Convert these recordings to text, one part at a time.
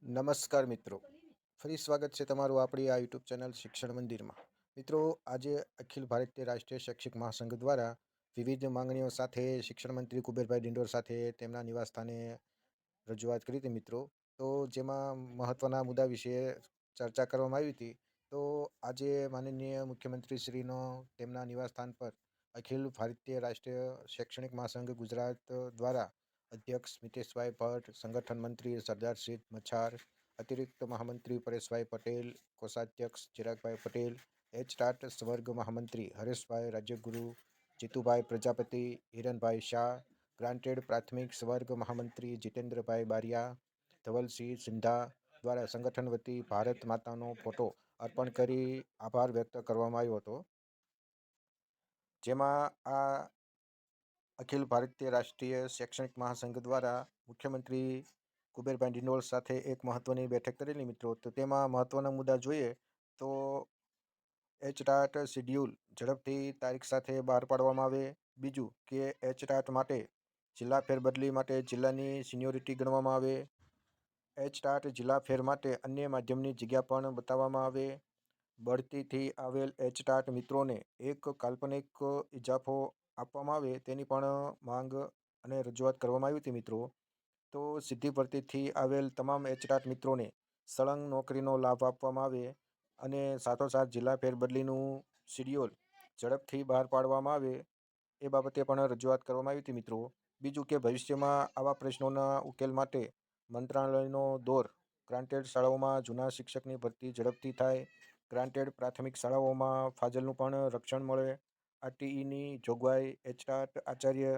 નમસ્કાર મિત્રો, ફરી સ્વાગત છે તમારું આપણી આ યુટ્યુબ ચેનલ શિક્ષણ મંદિરમાં. મિત્રો, આજે અખિલ ભારતીય રાષ્ટ્રીય શૈક્ષિક મહાસંઘ દ્વારા વિવિધ માંગણીઓ સાથે શિક્ષણ મંત્રી કુબેરભાઈ ડિંડોર સાથે તેમના નિવાસસ્થાને રજૂઆત કરી હતી મિત્રો. તો જેમાં મહત્ત્વના મુદ્દા વિશે ચર્ચા કરવામાં આવી હતી. તો આજે માનનીય મુખ્યમંત્રીશ્રીનો તેમના નિવાસસ્થાન પર અખિલ ભારતીય રાષ્ટ્રીય શૈક્ષણિક મહાસંઘ ગુજરાત દ્વારા અધ્યક્ષ મિતેશભાઈ ભટ્ટ, સંગઠન મંત્રી સરદારસિંહ મચ્છાર, અતિરિક્ત મહામંત્રી પરેશભાઈ પટેલ, કોષાધ્યક્ષ ચિરાગભાઈ પટેલ, એચ.ટાટ સ્વર્ગ મહામંત્રી હરેશભાઈ રાજ્યગુરુ, જીતુભાઈ પ્રજાપતિ, હિરણભાઈ શાહ, ગ્રાન્ટેડ પ્રાથમિક સ્વર્ગ મહામંત્રી જીતેન્દ્રભાઈ બારિયા, ધવલસિંહ સિંધા દ્વારા સંગઠન વતી ભારત માતાનો ફોટો અર્પણ કરી આભાર વ્યક્ત કરવામાં આવ્યો હતો. જેમાં આ અખિલ ભારતીય રાષ્ટ્રીય શૈક્ષણિક મહાસંઘ દ્વારા મુખ્યમંત્રી કુબેરભાઈ ડિંડોર સાથે એક મહત્ત્વની બેઠક કરેલી મિત્રો. તો તેમાં મહત્ત્વના મુદ્દા જોઈએ તો એચ.ટાટ શિડ્યુલ ઝડપથી તારીખ સાથે બહાર પાડવામાં આવે. બીજું કે એચ.ટાટ માટે જિલ્લા ફેરબદલી માટે જિલ્લાની સિનિયોરિટી ગણવામાં આવે. એચ.ટાટ જિલ્લા ફેર માટે અન્ય માધ્યમની જગ્યા પણ બતાવવામાં આવે. બઢતીથી આવેલ એચ.ટાટ મિત્રોને એક કાલ્પનિક ઇજાફો આપવામાં આવે તેની પણ માંગ અને રજૂઆત કરવામાં આવી હતી મિત્રો. તો સીધી ભરતીથી આવેલ તમામ એચ.ટાટ મિત્રોને સળંગ નોકરીનો લાભ આપવામાં આવે અને સાથોસાથ જિલ્લા ફેરબદલીનું શિડ્યુલ ઝડપથી બહાર પાડવામાં આવે એ બાબતે પણ રજૂઆત કરવામાં આવી હતી મિત્રો. બીજું કે ભવિષ્યમાં આવા પ્રશ્નોના ઉકેલ માટે મંત્રાલયનો દોર, ગ્રાન્ટેડ શાળાઓમાં જૂના શિક્ષકની ભરતી ઝડપથી થાય, ગ્રાન્ટેડ પ્રાથમિક શાળાઓમાં ફાજલનું પણ રક્ષણ મળે, આરટીઈની જોગવાઈ, એચ.ટાટ આચાર્ય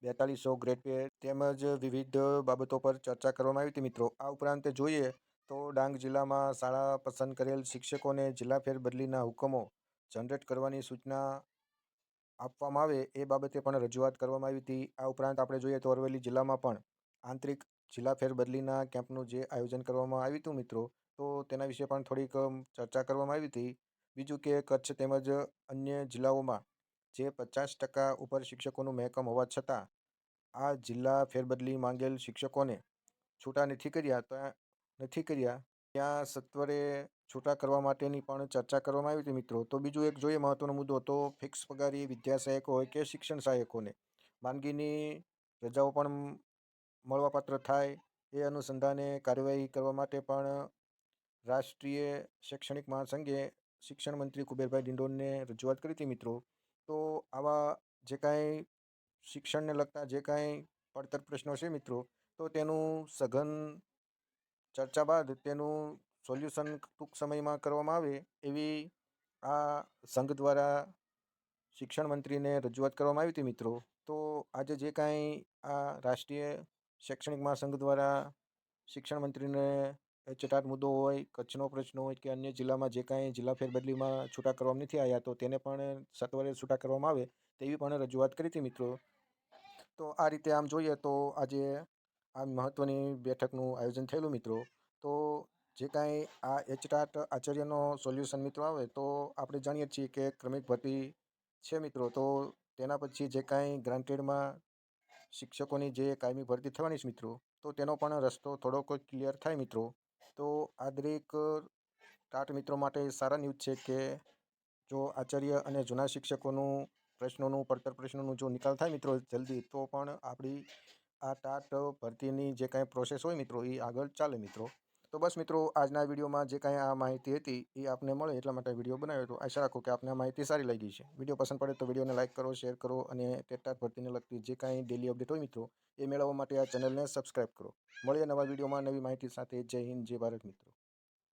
4200 ગ્રેડ પે તેમજ વિવિધ બાબતો પર ચર્ચા કરવામાં આવી હતી મિત્રો. આ ઉપરાંત જોઈએ તો ડાંગ જિલ્લામાં શાળા પસંદ કરેલ શિક્ષકોને જિલ્લા ફેરબદલીના હુકમો જનરેટ કરવાની સૂચના આપવામાં આવે એ બાબતે પણ રજૂઆત કરવામાં આવી હતી. આ ઉપરાંત આપણે જોઈએ તો અરવલ્લી જિલ્લામાં પણ આંતરિક જિલ્લા ફેરબદલીના કેમ્પનું જે આયોજન કરવામાં આવ્યું હતું મિત્રો, તો તેના વિશે પણ થોડીક ચર્ચા કરવામાં આવી હતી. બીજું કે કચ્છ તેમજ અન્ય જિલ્લાઓમાં જે 50% ઉપર શિક્ષકોનું મહેકમ હોવા છતાં આ જિલ્લા ફેરબદલી માંગેલ શિક્ષકોને છૂટા નથી કર્યા ત્યાં સત્વરે છૂટા કરવા માટેની પણ ચર્ચા કરવામાં આવી હતી મિત્રો. તો બીજું એક જોઈએ મહત્ત્વનો મુદ્દો તો ફિક્સ પગારી વિદ્યા સહાયકો હોય કે શિક્ષણ સહાયકોને માંદગીની રજાઓ પણ મળવાપાત્ર થાય એ અનુસંધાને કાર્યવાહી કરવા માટે પણ રાષ્ટ્રીય શૈક્ષણિક મહાસંઘે શિક્ષણ મંત્રી કુબેરભાઈ ડિંડોરને રજૂઆત કરી હતી મિત્રો. તો આવા જે કાંઈ શિક્ષણને લગતા જે કાંઈ પડતર પ્રશ્નો છે મિત્રો, તો તેનું સઘન ચર્ચા બાદ તેનું સોલ્યુશન ટૂંક સમયમાં કરવામાં આવે એવી આ સંઘ દ્વારા શિક્ષણ મંત્રીને રજૂઆત કરવામાં આવી હતી મિત્રો. તો આજે જે કાંઈ આ રાષ્ટ્રીય શૈક્ષણિક મહાસંઘ દ્વારા શિક્ષણ મંત્રીને એચ.ટાટ મુદ્દો હોય, કચ્છનો પ્રશ્ન હોય કે અન્ય જિલ્લામાં જે કાંઈ જિલ્લા ફેરબદલીમાં છૂટા કરવામાં નથી આવ્યા તો તેને પણ સત્વરે છૂટા કરવામાં આવે તેવી પણ રજૂઆત કરી હતી મિત્રો. તો આ રીતે આમ જોઈએ તો આજે આ મહત્ત્વની બેઠકનું આયોજન થયેલું મિત્રો. તો જે કાંઈ આ એચ.ટાટ આચાર્યનો સોલ્યુશન મિત્રો આવે તો આપણે જાણીએ છીએ કે ક્રમિક ભરતી છે મિત્રો. તો તેના પછી જે કાંઈ ગ્રાન્ટેડમાં શિક્ષકોની જે કાયમી ભરતી થવાની છે મિત્રો, તો તેનો પણ રસ્તો થોડોક ક્લિયર થાય મિત્રો. તો આ દરેક ટાટ મિત્રો માટે સારા ન્યૂઝ છે કે જો આચાર્ય અને જૂના શિક્ષકોનું પડતર પ્રશ્નોનું જો નિકાલ થાય મિત્રો જલ્દી, તો પણ આપણી આ ટાટ ભરતીની જે કાંઈ પ્રોસેસ હોય મિત્રો એ આગળ ચાલે મિત્રો. તો બસ મિત્રો, આજના વિડીયોમાં જે કાંઈ આ માહિતી હતી એ આપને મળે એટલા માટે વિડીયો બનાવ્યો હતો. આશા રાખું કે આપને આ માહિતી સારી લાગી છે. વિડીયો પસંદ પડે તો વિડીયોને લાઇક કરો, શેર કરો અને ટાટ ભરતીને લગતી જે કાંઈ ડેલી અપડેટ હોય મિત્રો એ મેળવવા માટે આ ચેનલને સબસ્ક્રાઈબ કરો. મળીએ નવા વિડીયોમાં નવી માહિતી સાથે. જય હિન્દ, જય ભારત મિત્રો.